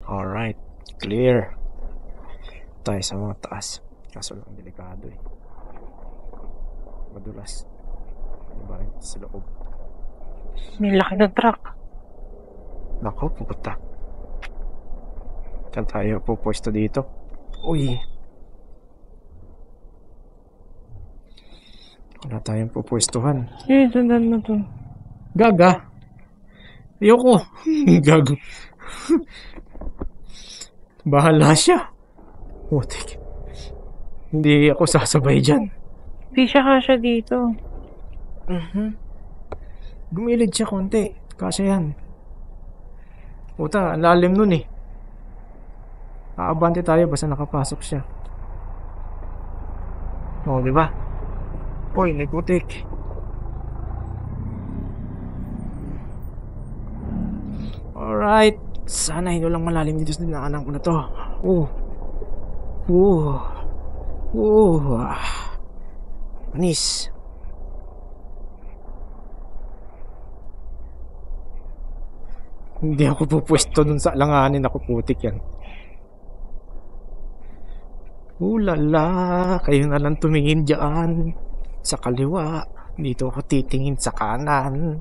Alright, clear. Tayo sa mga taas. Kaso lang delikado eh. Madulas. Ano ba rin sa loob? May laki ng truck. Nako, pupunta. Saan tayo pupwesto dito? Uy! Wala tayong pupwestuhan. Sundan mo to. Gaga! Ayoko! Gago. Bahala siya. Putik. Hindi ako sasabay dyan. Di siya kasya dito. Gumilid siya konti. Kasya yan. Puta, ang lalim nun eh. Aabante tayo basta nakapasok siya. Oo, di ba? Uy, nagputik. Alright. Sana hindi lang malalim dito sa dinaanan ko na to. Anis. Hindi ako pupwesto dun sa alanganin. Ako putik yan. Lala, kayo na lang tumingin dyan. Sa kaliwa. Dito ako titingin sa kanan.